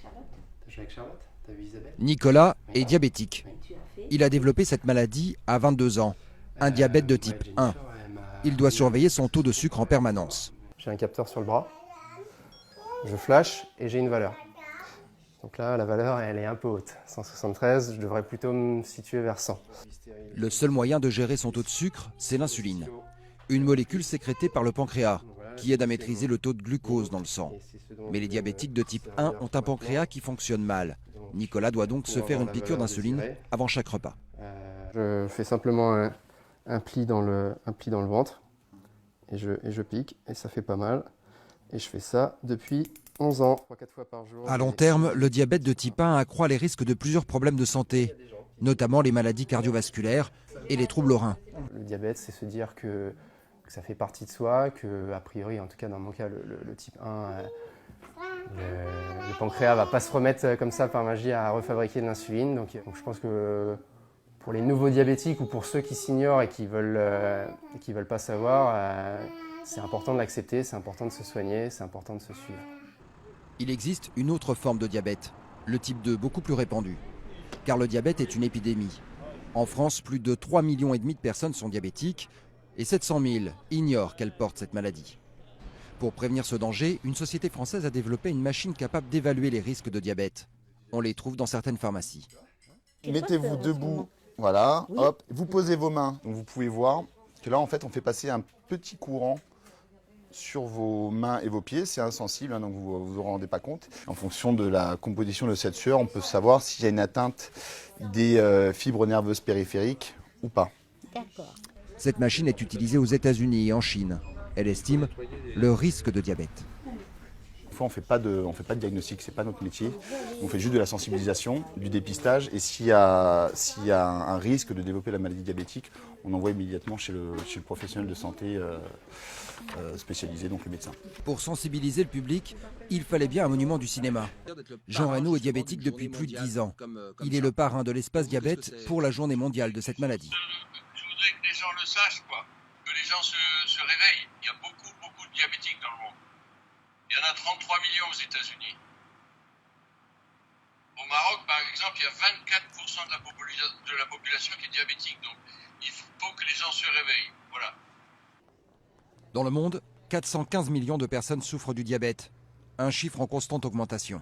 T'as joué avec Charlotte? T'as vu Isabelle? Nicolas est diabétique. Oui. Il a développé cette maladie à 22 ans, un diabète de type 1. Il doit surveiller son taux de sucre en permanence. J'ai un capteur sur le bras, je flash et j'ai une valeur. Donc là, la valeur, elle est un peu haute. 173, je devrais plutôt me situer vers 100. Le seul moyen de gérer son taux de sucre, c'est l'insuline. Une molécule sécrétée par le pancréas, qui aide à maîtriser le taux de glucose dans le sang. Mais les diabétiques de type 1 ont un pancréas qui fonctionne mal. Nicolas doit donc se faire une piqûre d'insuline avant chaque repas. Je fais simplement un pli dans le ventre et je pique et ça fait pas mal. Et je fais ça depuis 11 ans, 3-4 fois par jour. À long terme, le diabète de type 1 accroît les risques de plusieurs problèmes de santé, notamment les maladies cardiovasculaires et les troubles aux reins. Le diabète, c'est se dire que ça fait partie de soi, que a priori, en tout cas dans mon cas, le type 1, le pancréas va pas se remettre comme ça par magie à refabriquer de l'insuline. Donc je pense que pour les nouveaux diabétiques ou pour ceux qui s'ignorent et qui veulent pas savoir, c'est important de l'accepter, c'est important de se soigner, c'est important de se suivre. Il existe une autre forme de diabète, le type 2, beaucoup plus répandu. Car le diabète est une épidémie. En France, plus de 3,5 millions de personnes sont diabétiques et 700 000 ignorent qu'elles portent cette maladie. Pour prévenir ce danger, une société française a développé une machine capable d'évaluer les risques de diabète. On les trouve dans certaines pharmacies. Mettez-vous debout, voilà, hop, vous posez vos mains. Donc vous pouvez voir que là, en fait, on fait passer un petit courant sur vos mains et vos pieds. C'est insensible, hein, donc vous vous rendez pas compte. En fonction de la composition de cette sueur, on peut savoir s'il y a une atteinte des fibres nerveuses périphériques ou pas. D'accord. Cette machine est utilisée aux États-Unis et en Chine. Elle estime le risque de diabète. Des fois, on fait pas de diagnostic, c'est pas notre métier. On fait juste de la sensibilisation, du dépistage. Et s'il y a un risque de développer la maladie diabétique, on envoie immédiatement chez le professionnel de santé spécialisé, donc le médecin. Pour sensibiliser le public, il fallait bien un monument du cinéma. Jean Reno est diabétique depuis plus de 10 ans. Il est le parrain de l'espace diabète pour la journée mondiale de cette maladie. Je voudrais que les gens le sachent, quoi. Que les gens se réveillent. Il y a beaucoup de diabétiques dans le monde. Il y en a 33 millions aux États-Unis. Au Maroc, par exemple, il y a 24% de la population qui est diabétique. Donc, il faut que les gens se réveillent. Voilà. Dans le monde, 415 millions de personnes souffrent du diabète, un chiffre en constante augmentation.